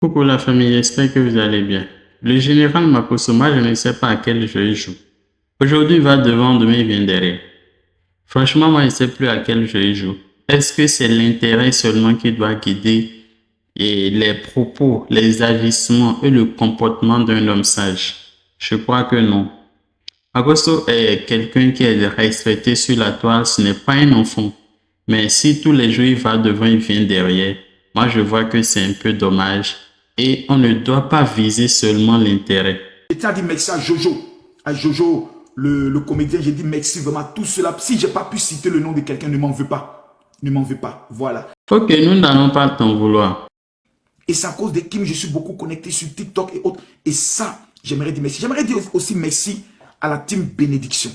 Coucou la famille, j'espère que vous allez bien. Le général Makosoma, je ne sais pas à quel jeu il joue. Aujourd'hui, il va devant, demain, il vient derrière. Franchement, moi, je ne sais plus à quel jeu il joue. Est-ce que c'est l'intérêt seulement qui doit guider et les propos, les agissements et le comportement d'un homme sage? Je crois que non. Makoso est quelqu'un qui est respecté sur la toile, ce n'est pas un enfant. Mais si tous les jours il va devant, il vient derrière, moi je vois que c'est un peu dommage et on ne doit pas viser seulement l'intérêt. J'étais à dire merci à Jojo, le comédien. J'ai dit merci vraiment tout cela. Si j'ai pas pu citer le nom de quelqu'un, ne m'en veux pas. Ne m'en veux pas. Voilà. Ok, nous n'allons pas t'en vouloir. Et c'est à cause de Kim, je suis beaucoup connecté sur TikTok et autres. Et ça, j'aimerais dire merci. J'aimerais dire aussi merci à la team Bénédiction.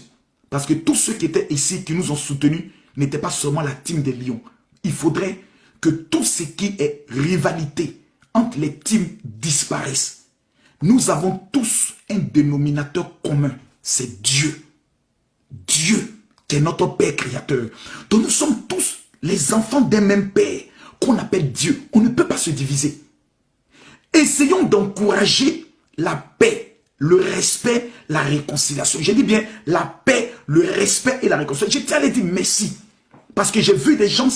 Parce que tous ceux qui étaient ici, qui nous ont soutenus, n'étaient pas seulement la team des Lions. Il faudrait que tout ce qui est rivalité entre les teams disparaisse. Nous avons tous un dénominateur commun, c'est Dieu. Dieu qui est notre Père créateur. Donc nous sommes tous les enfants d'un même Père qu'on appelle Dieu. On ne peut pas se diviser. Essayons d'encourager la paix, le respect, la réconciliation. J'ai dit bien la paix, le respect et la réconciliation. Je tiens à les dire merci. Parce que j'ai vu des gens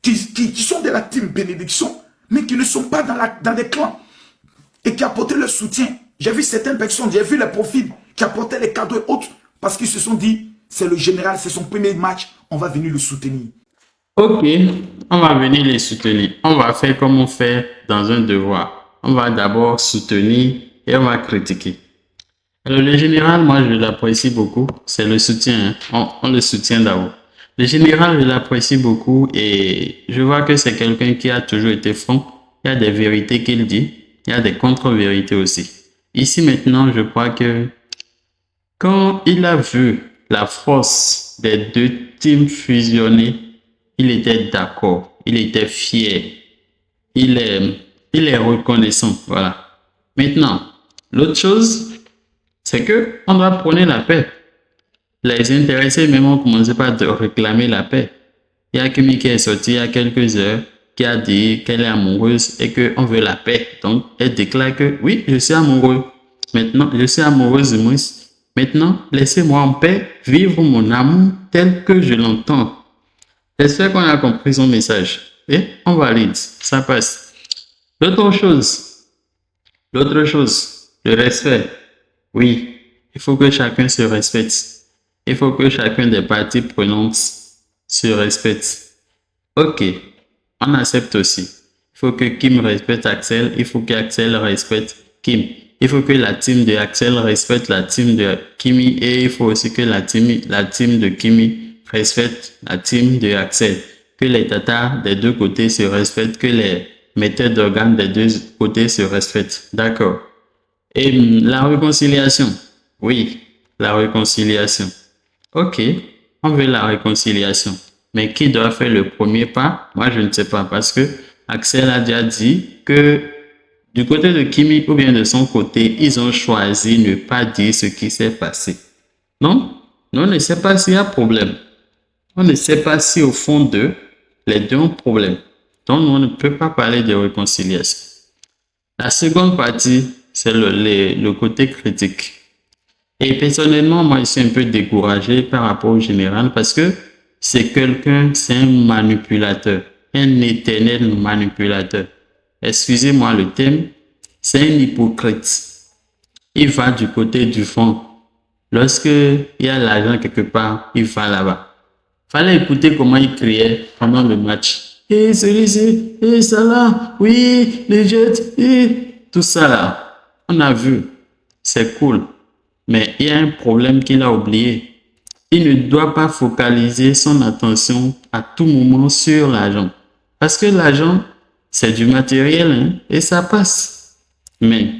qui sont de la team bénédiction, mais qui ne sont pas dans des clans et qui apportaient leur soutien. J'ai vu certaines personnes, j'ai vu les profils qui apportaient les cadeaux et autres parce qu'ils se sont dit, c'est le général, c'est son premier match, on va venir le soutenir. Ok, on va venir les soutenir. On va faire comme on fait dans un devoir. On va d'abord soutenir et on va critiquer. Alors, le général, moi, je l'apprécie beaucoup. C'est le soutien, hein. On le soutient d'abord. Le général, je l'apprécie beaucoup et je vois que c'est quelqu'un qui a toujours été franc. Il y a des vérités qu'il dit. Il y a des contre-vérités aussi. Ici, maintenant, je crois que quand il a vu la force des deux teams fusionnés, il était d'accord. Il était fier. Il est, il est reconnaissant. Voilà. Maintenant, l'autre chose, c'est que on doit prôner la paix. Les intéressés même ont commencé par réclamer la paix. Il y a Kimi qui est sortie il y a quelques heures, qui a dit qu'elle est amoureuse et qu'on veut la paix. Donc, elle déclare que oui, je suis amoureux. Maintenant, je suis amoureuse de moi. Maintenant, laissez-moi en paix vivre mon amour tel que je l'entends. J'espère qu'on a compris son message. Et on valide, ça passe. L'autre chose, le respect. Oui, il faut que chacun se respecte. Il faut que chacun des parties prenantes se respecte. Ok, on accepte aussi. Il faut que Kim respecte Axel. Il faut qu'Axel respecte Kim. Il faut que la team de Axel respecte la team de Kimi. Et il faut aussi que la team de Kimi respecte la team de Axel. Que les tatas des deux côtés se respectent. Que les metteurs d'organes des deux côtés se respectent. D'accord. Et la réconciliation. Oui, la réconciliation. Ok, on veut la réconciliation. Mais qui doit faire le premier pas? Moi, je ne sais pas parce que Axel a déjà dit que du côté de Kimi ou bien de son côté, ils ont choisi ne pas dire ce qui s'est passé. Non, on ne sait pas s'il y a problème. On ne sait pas si au fond d'eux, les deux ont problème. Donc, on ne peut pas parler de réconciliation. La seconde partie, c'est le côté critique. Et personnellement, moi, je suis un peu découragé par rapport au général parce que c'est un manipulateur, un éternel manipulateur. Excusez-moi le thème, c'est un hypocrite. Il va du côté du fond. Lorsque il y a l'argent quelque part, il va là-bas. Fallait écouter comment il criait pendant le match. Et celui-ci, et ça là, oui, les jets, et tout ça là. On a vu, c'est cool. Mais il y a un problème qu'il a oublié. Il ne doit pas focaliser son attention à tout moment sur l'argent. Parce que l'argent, c'est du matériel hein, et ça passe. Mais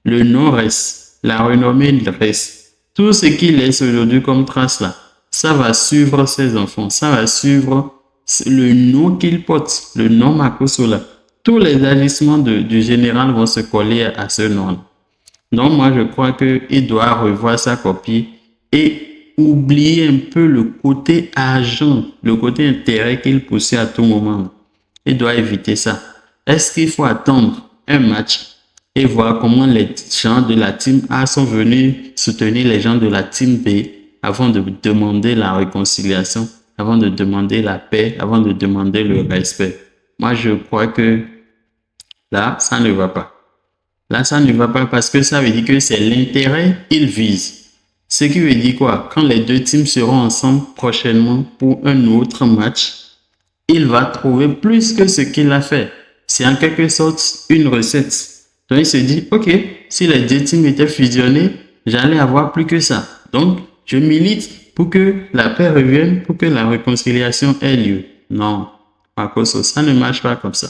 le nom reste, la renommée reste. Tout ce qu'il laisse aujourd'hui comme trace là, ça va suivre ses enfants, ça va suivre le nom qu'il porte, le nom Makosola. Tous les agissements du général vont se coller à ce nom-là. Donc, moi, je crois qu'il doit revoir sa copie et oublier un peu le côté argent, le côté intérêt qu'il poussait à tout moment. Il doit éviter ça. Est-ce qu'il faut attendre un match et voir comment les gens de la team A sont venus soutenir les gens de la team B avant de demander la réconciliation, avant de demander la paix, avant de demander le respect. Moi, je crois que là, ça ne va pas. Là, ça ne va pas parce que ça veut dire que c'est l'intérêt qu'ils visent. Ce qui veut dire quoi? Quand les deux teams seront ensemble prochainement pour un autre match, il va trouver plus que ce qu'il a fait. C'est en quelque sorte une recette. Donc, il se dit, OK, si les deux teams étaient fusionnés, j'allais avoir plus que ça. Donc, je milite pour que la paix revienne, pour que la réconciliation ait lieu. Non, Marcos, ça ne marche pas comme ça.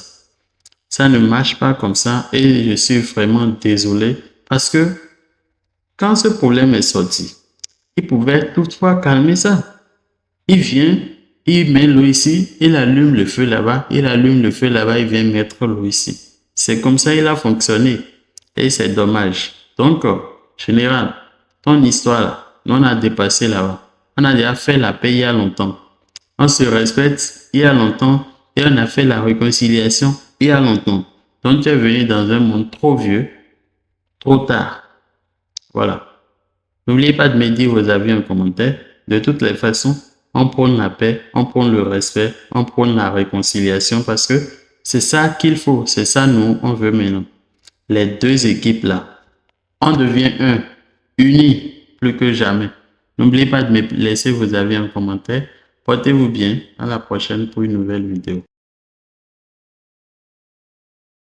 Ça ne marche pas comme ça et je suis vraiment désolé parce que quand ce problème est sorti, il pouvait toutefois calmer ça. Il vient, il met l'eau ici, il allume le feu là-bas, il allume le feu là-bas, il vient mettre l'eau ici. C'est comme ça il a fonctionné et c'est dommage. Donc, général, ton histoire là, nous on a dépassé là-bas. On a déjà fait la paix il y a longtemps. On se respecte il y a longtemps et on a fait la réconciliation il y a longtemps. Donc, tu es venu dans un monde trop vieux, trop tard. Voilà. N'oubliez pas de me dire vos avis en commentaire. De toutes les façons, on prône la paix, on prône le respect, on prône la réconciliation parce que c'est ça qu'il faut. C'est ça nous, on veut maintenant. Les deux équipes là, on devient un, unis plus que jamais. N'oubliez pas de me laisser vos avis en commentaire. Portez-vous bien. À la prochaine pour une nouvelle vidéo.